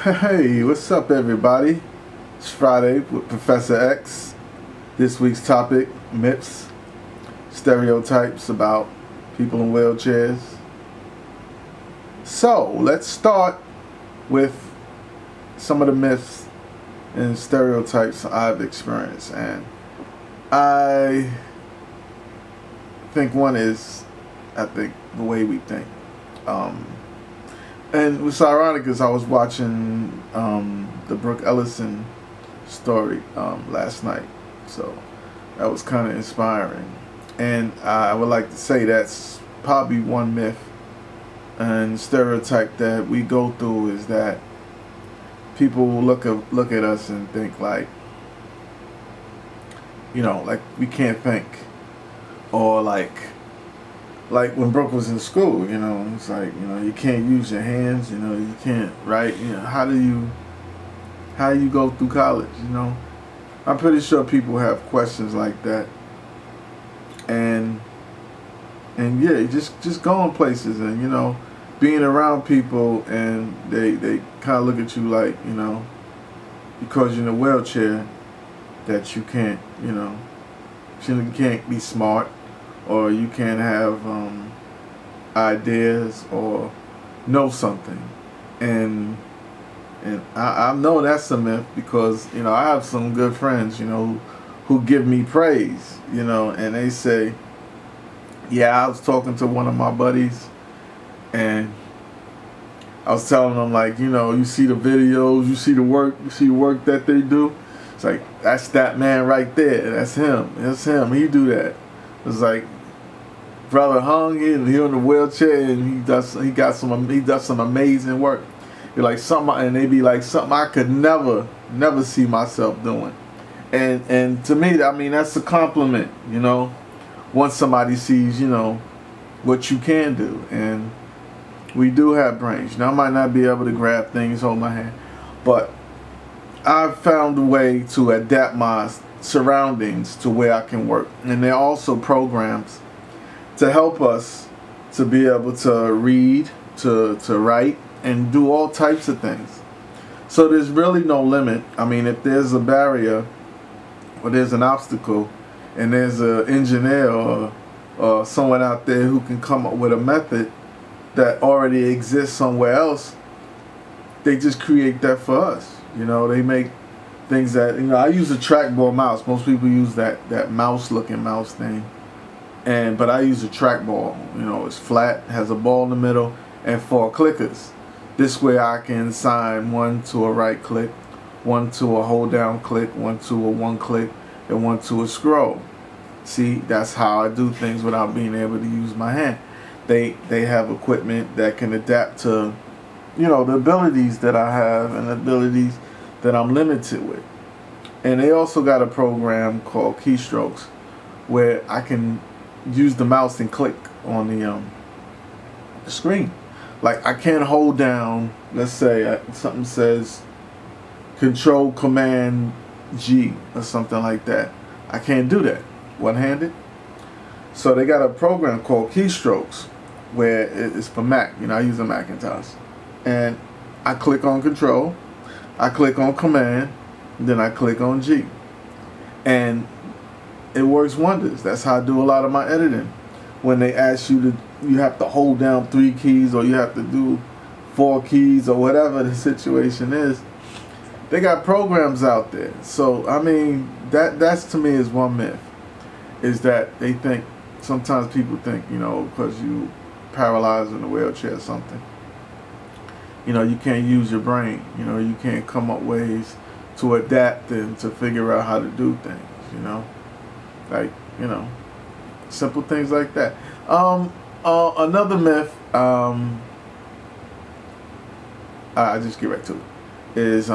Hey, what's up, everybody? It's Friday with Professor X. This week's topic: myths, stereotypes about people in wheelchairs. So, let's start with some of the myths and stereotypes I've experienced. And I think one is, the way we think. And what's ironic is I was watching the Brooke Ellison story last night, so that was kind of inspiring. And I would like to say that's probably one myth and stereotype that we go through, is that people look at us and think like we can't think, or like when Brooke was in school, it's like, you can't use your hands, you can't write, how do you go through college, I'm pretty sure people have questions like that. And yeah, you just going places and, being around people, and they kind of look at you like, because you're in a wheelchair, that you can't, you can't be smart, or you can't have ideas or know something. And I know that's a myth, because I have some good friends who give me praise, and they say, yeah, I was talking to one of my buddies and I was telling them, like, you see the videos, you see the work that they do. It's like, that's that man right there, that's him, he do that. It's like, brother hung in, he in the wheelchair, and he does some amazing work. You're like something, and they be like something I could never see myself doing. And to me, I mean, that's a compliment, once somebody sees, what you can do. And we do have brains. I might not be able to grab things, hold my hand, but I've found a way to adapt my surroundings to where I can work. And there are also programs to help us to be able to read, to write, and do all types of things. So there's really no limit. I mean, if there's a barrier or there's an obstacle, and there's an engineer or someone out there who can come up with a method that already exists somewhere else, they just create that for us. They make things that, I use a trackball mouse. Most people use that mouse-looking mouse thing. But I use a trackball. It's flat, has a ball in the middle, and 4 clickers. This way I can assign one to a right click, one to a hold down click, one to a 1 click, and one to a scroll. See, that's how I do things without being able to use my hand. They have equipment that can adapt to, the abilities that I have and the abilities that I'm limited with. And they also got a program called Keystrokes, where I can use the mouse and click on the screen. Like, I can't hold down, let's say something says Control Command G or something like that. I can't do that one-handed. So they got a program called Keystrokes, where it's for Mac. I use a Macintosh, and I click on Control, I click on Command, then I click on G, and it works wonders. That's how I do a lot of my editing. When they ask you you have to hold down 3 keys, or you have to do 4 keys, or whatever the situation is, they got programs out there. So I mean, that's to me is one myth, is that they think, sometimes people think, because you paralyzed in a wheelchair or something, you can't use your brain, you can't come up ways to adapt and to figure out how to do things, like, simple things like that. Another myth, I just get right to it, is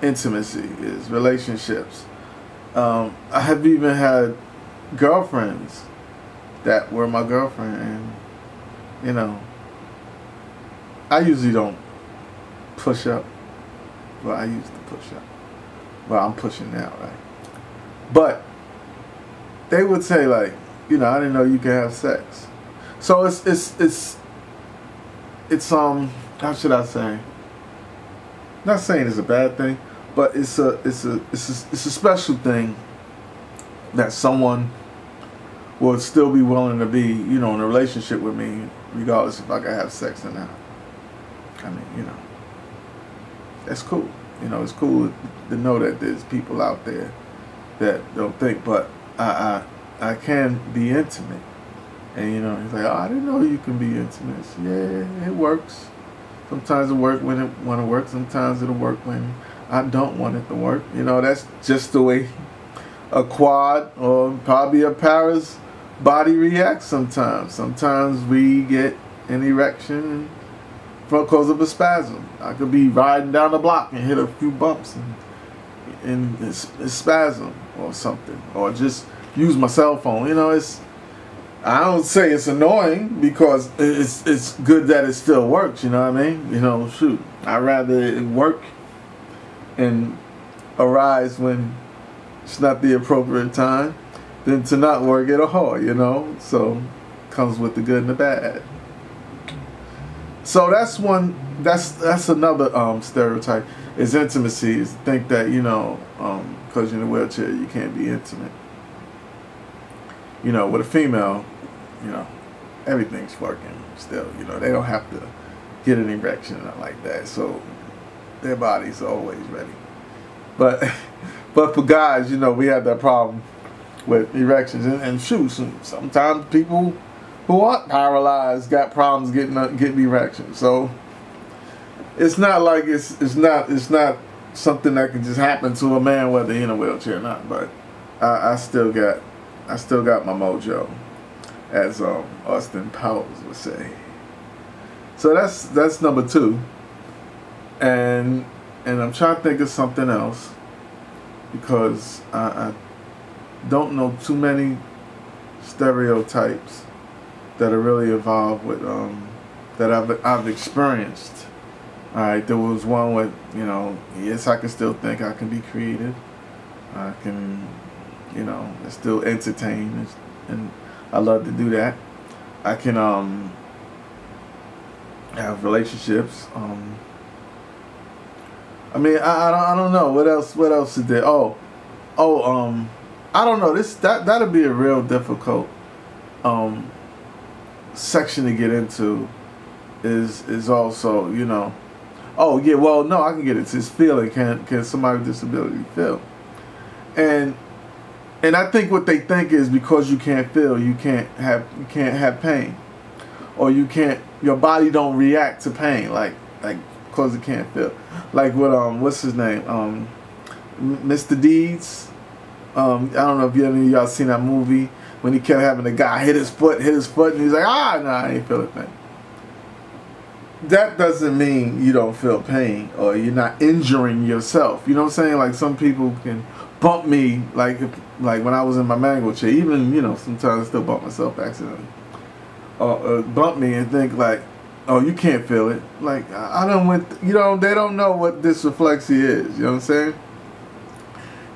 intimacy, is relationships. I have even had girlfriends that were my girlfriend, and I usually don't push up. Well, I used to push up. Well, I'm pushing now, right? But they would say, like, I didn't know you could have sex. So it's how should I say? not saying it's a bad thing, but it's a special thing that someone will still be willing to be, you know, in a relationship with me, regardless if I can have sex or not. I mean, you know, that's cool. You know, it's cool to know that there's people out there that don't think, but I can be intimate. And, you know, he's like, oh, I didn't know you can be intimate. Yeah, it works. Sometimes it works when it want to work. Sometimes it'll work when I don't want it to work. You know, that's just the way a quad or probably a para's body reacts sometimes. Sometimes we get an erection because of a spasm. I could be riding down the block and hit a few bumps and it's spasm or something. Or just use my cell phone. You know, I don't say it's annoying because it's good that it still works, you know what I mean? You know, shoot, I'd rather it work and arise when it's not the appropriate time than to not work at all, you know? So, comes with the good and the bad. So that's another stereotype, is intimacy, is to think that, you know, because you're in a wheelchair, you can't be intimate. You know, with a female, you know, everything's working still. You know, they don't have to get an erection or nothing like that. So their body's always ready. But for guys, you know, we have that problem with erections. And shoot, sometimes people who aren't paralyzed got problems getting erections. So it's not like it's not something that can just happen to a man whether in a wheelchair or not. But I still got my mojo, as Austin Powers would say. So that's number 2. And I'm trying to think of something else because I don't know too many stereotypes that are really involved with that I've experienced. All right, there was one with, you know, yes, I can still think, I can be creative, I can, you know, still entertain, and I love to do that. I can have relationships. I mean, I don't know what else is there. I don't know. That'll be a real difficult section to get into. Is also, you know. Oh yeah, well no, I can get into this feeling. Can somebody with disability feel? And I think what they think is because you can't feel, you can't have pain, or your body don't react to pain like because it can't feel. Like with what's his name, Mr. Deeds. I don't know if any of y'all seen that movie when he kept having the guy hit his foot, and he's like, nah, I ain't feel a thing. That doesn't mean you don't feel pain or you're not injuring yourself. You know what I'm saying? Like some people can bump me, like when I was in my mango chair. Even, you know, sometimes I still bump myself accidentally. Bump me and think like, oh, you can't feel it. Like I don't you know, they don't know what dysreflexia is. You know what I'm saying?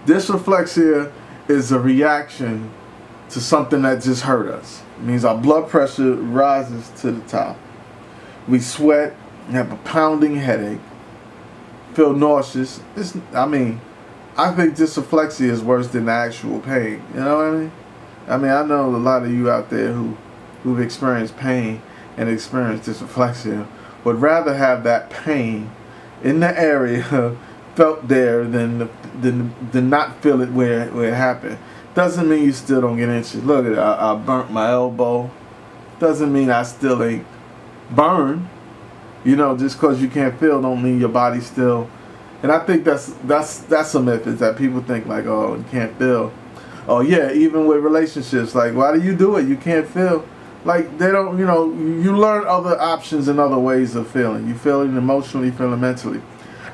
Dysreflexia is a reaction to something that just hurt us. It means our blood pressure rises to the top. We sweat, have a pounding headache, feel nauseous. I think dysreflexia is worse than the actual pain. You know what I mean? I know a lot of you out there who've experienced pain and experienced dysreflexia would rather have that pain in the area felt there than not feel it where it happened. Doesn't mean you still don't get injured. Look at it, I burnt my elbow. Doesn't mean I still ain't burned. You know, just because you can't feel don't mean your body still. And I think that's a myth, is that people think like, oh, you can't feel. Oh yeah, even with relationships, like, why do you do it? You can't feel. Like, they don't, you know, you learn other options and other ways of feeling. You feeling emotionally, feeling mentally.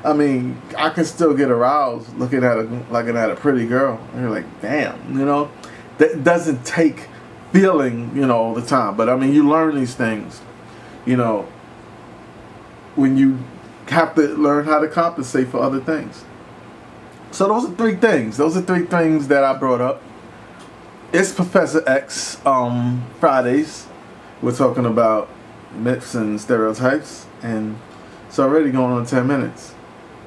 I mean, I can still get aroused looking at a pretty girl. And you're like, damn, you know. That doesn't take feeling, you know, all the time. But I mean, you learn these things, you know, when you have to learn how to compensate for other things. So those are 3 things. Those are 3 things that I brought up. It's Professor X Fridays. We're talking about myths and stereotypes, and it's already going on 10 minutes.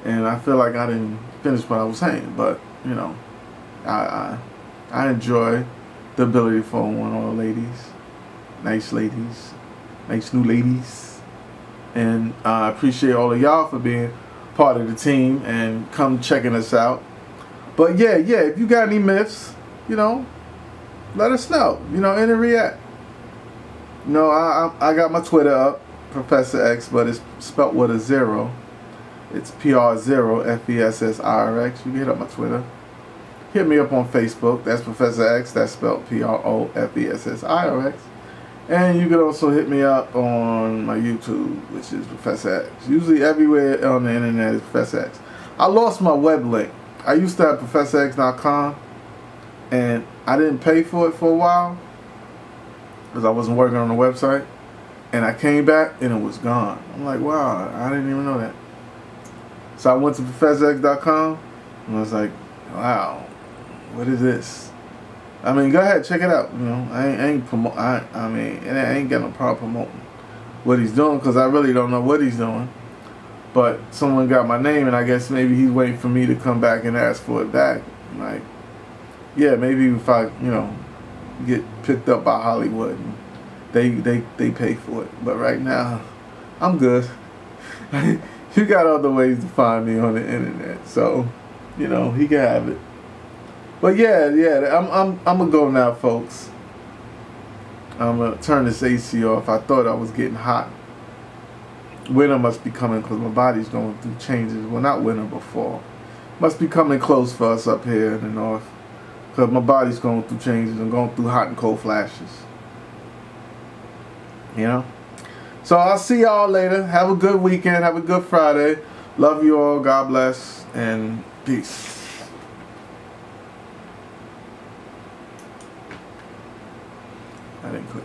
and I feel like I didn't finish what I was saying. But you know, I enjoy the ability to phone one all ladies, nice new ladies, and I appreciate all of y'all for being part of the team and come checking us out. But yeah, if you got any myths, you know, let us know. You know, and react. You know, I got my Twitter up, Professor X, but it's spelt with a 0. It's PR0 FESSIRX. You can hit up my Twitter. Hit me up on Facebook. That's Professor X. That's spelled PROFESSIRX. And you can also hit me up on my YouTube, which is Professor X. Usually everywhere on the internet is Professor X. I lost my web link. I used to have ProfessorX.com, and I didn't pay for it for a while because I wasn't working on the website. And I came back and it was gone. I'm like, wow, I didn't even know that. So I went to ProfessorX.com and I was like, wow, what is this? I mean, go ahead, check it out. You know, I ain't promote. I mean, I ain't got no problem promoting what he's doing because I really don't know what he's doing. But someone got my name, and I guess maybe he's waiting for me to come back and ask for it back. Like, yeah, maybe if I, you know, get picked up by Hollywood, and they pay for it. But right now, I'm good. You got other ways to find me on the internet, so you know he can have it. But yeah, I'm gonna go now, folks. I'm gonna turn this AC off. I thought I was getting hot. Winter must be coming because my body's going through changes. Well, not winter, but fall. Must be coming close for us up here in the north because my body's going through changes and going through hot and cold flashes. You know? So I'll see y'all later. Have a good weekend. Have a good Friday. Love you all. God bless. And peace. I didn't quit.